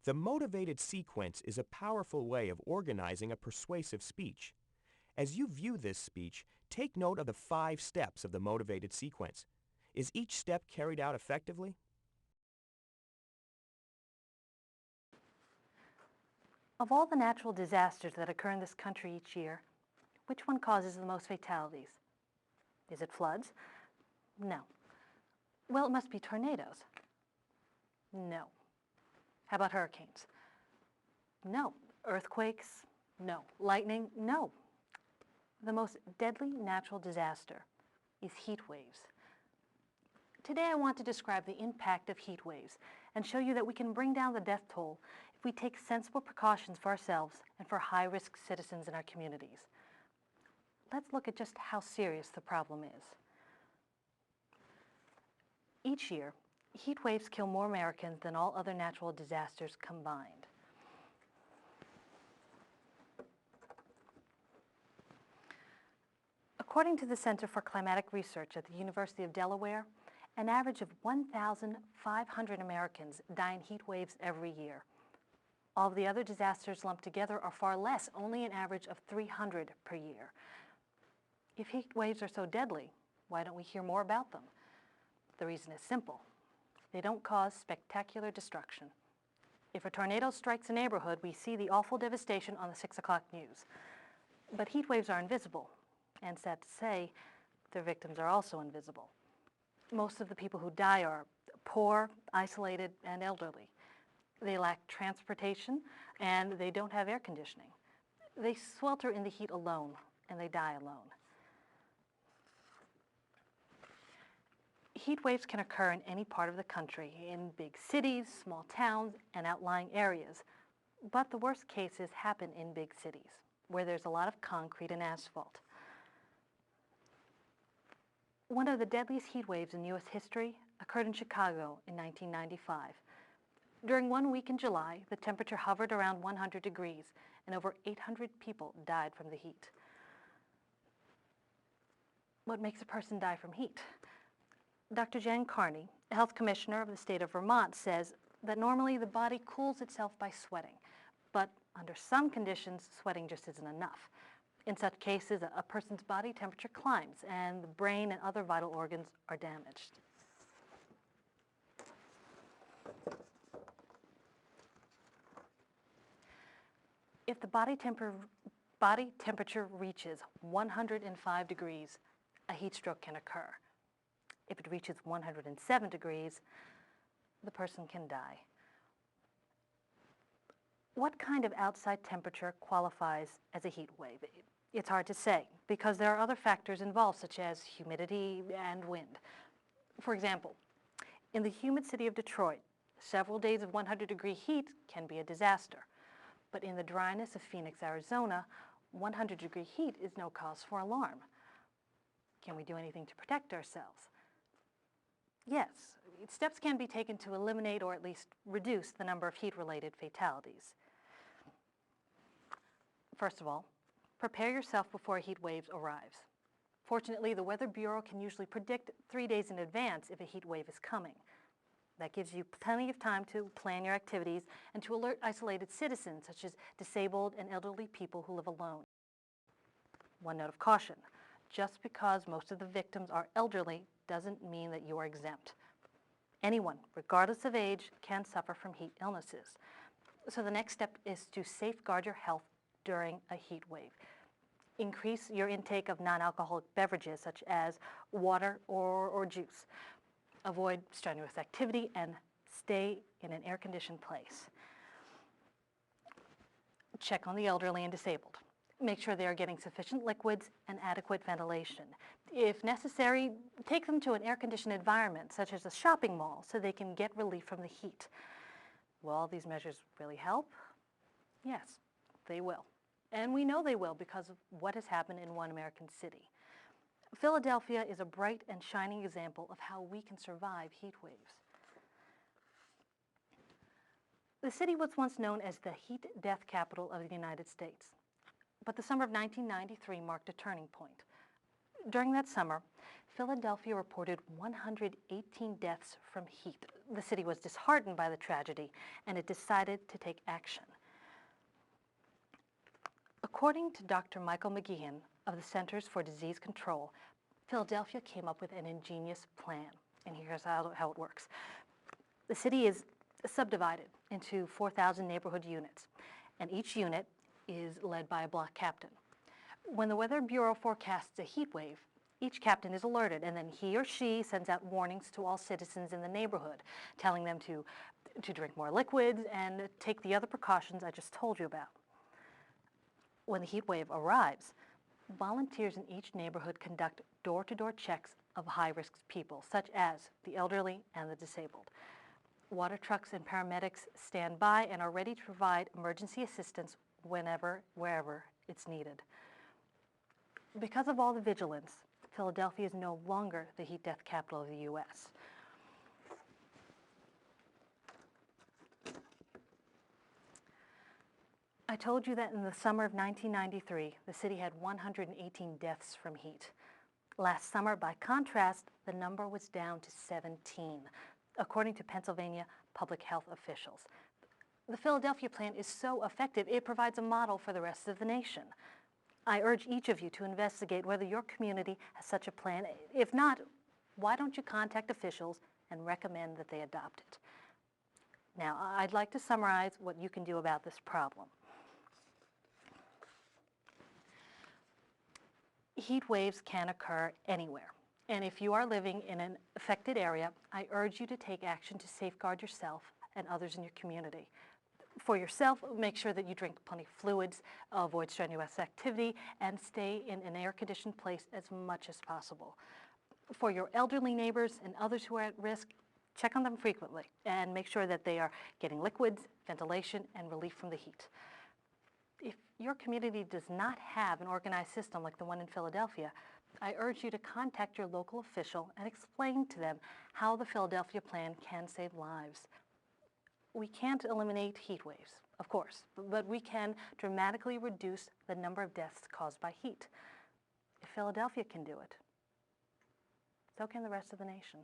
The motivated sequence is a powerful way of organizing a persuasive speech. As you view this speech, take note of the 5 steps of the motivated sequence. Is each step carried out effectively? Of all the natural disasters that occur in this country each year, which one causes the most fatalities? Is it floods? No. Well, it must be tornadoes. No. How about hurricanes? No. Earthquakes? No. Lightning? No. The most deadly natural disaster is heat waves. Today I want to describe the impact of heat waves and show you that we can bring down the death toll if we take sensible precautions for ourselves and for high-risk citizens in our communities. Let's look at just how serious the problem is. Each year, heat waves kill more Americans than all other natural disasters combined. According to the Center for Climatic Research at the University of Delaware, an average of 1,500 Americans die in heat waves every year. All of the other disasters lumped together are far less, only an average of 300 per year. If heat waves are so deadly, why don't we hear more about them? The reason is simple. They don't cause spectacular destruction. If a tornado strikes a neighborhood, we see the awful devastation on the 6 o'clock news. But heat waves are invisible, and sad to say, their victims are also invisible. Most of the people who die are poor, isolated, and elderly. They lack transportation, and they don't have air conditioning. They swelter in the heat alone, and they die alone. Heat waves can occur in any part of the country, in big cities, small towns, and outlying areas. But the worst cases happen in big cities, where there's a lot of concrete and asphalt. One of the deadliest heat waves in U.S. history occurred in Chicago in 1995. During 1 week in July, the temperature hovered around 100 degrees, and over 800 people died from the heat. What makes a person die from heat? Dr. Jen Carney, health commissioner of the state of Vermont, says that normally the body cools itself by sweating, but under some conditions, sweating just isn't enough. In such cases, a person's body temperature climbs, and the brain and other vital organs are damaged. If the body temperature reaches 105 degrees, a heat stroke can occur. If it reaches 107 degrees, the person can die. What kind of outside temperature qualifies as a heat wave? It's hard to say, because there are other factors involved, such as humidity and wind. For example, in the humid city of Detroit, several days of 100-degree heat can be a disaster. But in the dryness of Phoenix, Arizona, 100-degree heat is no cause for alarm. Can we do anything to protect ourselves? Yes, steps can be taken to eliminate or at least reduce the number of heat-related fatalities. First of all, prepare yourself before a heat wave arrives. Fortunately, the Weather Bureau can usually predict 3 days in advance if a heat wave is coming. That gives you plenty of time to plan your activities and to alert isolated citizens, such as disabled and elderly people who live alone. One note of caution: just because most of the victims are elderly doesn't mean that you are exempt. Anyone, regardless of age, can suffer from heat illnesses. So the next step is to safeguard your health during a heat wave. Increase your intake of non-alcoholic beverages such as water or juice. Avoid strenuous activity and stay in an air-conditioned place. Check on the elderly and disabled. Make sure they are getting sufficient liquids and adequate ventilation. If necessary, take them to an air-conditioned environment, such as a shopping mall, so they can get relief from the heat. Will all these measures really help? Yes, they will. And we know they will because of what has happened in one American city. Philadelphia is a bright and shining example of how we can survive heat waves. The city was once known as the heat death capital of the United States. But the summer of 1993 marked a turning point. During that summer, Philadelphia reported 118 deaths from heat. The city was disheartened by the tragedy, and it decided to take action. According to Dr. Michael McGeehan of the Centers for Disease Control, Philadelphia came up with an ingenious plan, and here's how it works. The city is subdivided into 4,000 neighborhood units, and each unit is led by a block captain. When the Weather Bureau forecasts a heat wave, each captain is alerted, and then he or she sends out warnings to all citizens in the neighborhood, telling them to drink more liquids and take the other precautions I just told you about. When the heat wave arrives, volunteers in each neighborhood conduct door-to-door checks of high-risk people, such as the elderly and the disabled. Water trucks and paramedics stand by and are ready to provide emergency assistance whenever, wherever it's needed. Because of all the vigilance, Philadelphia is no longer the heat death capital of the U.S. I told you that in the summer of 1993, the city had 118 deaths from heat. Last summer, by contrast, the number was down to 17, according to Pennsylvania public health officials. The Philadelphia plan is so effective, it provides a model for the rest of the nation. I urge each of you to investigate whether your community has such a plan. If not, why don't you contact officials and recommend that they adopt it? Now, I'd like to summarize what you can do about this problem. Heat waves can occur anywhere, and if you are living in an affected area, I urge you to take action to safeguard yourself and others in your community. For yourself, make sure that you drink plenty of fluids, avoid strenuous activity, and stay in an air-conditioned place as much as possible. For your elderly neighbors and others who are at risk, check on them frequently and make sure that they are getting liquids, ventilation, and relief from the heat. If your community does not have an organized system like the one in Philadelphia, I urge you to contact your local official and explain to them how the Philadelphia plan can save lives. We can't eliminate heat waves, of course, but we can dramatically reduce the number of deaths caused by heat. If Philadelphia can do it, so can the rest of the nation.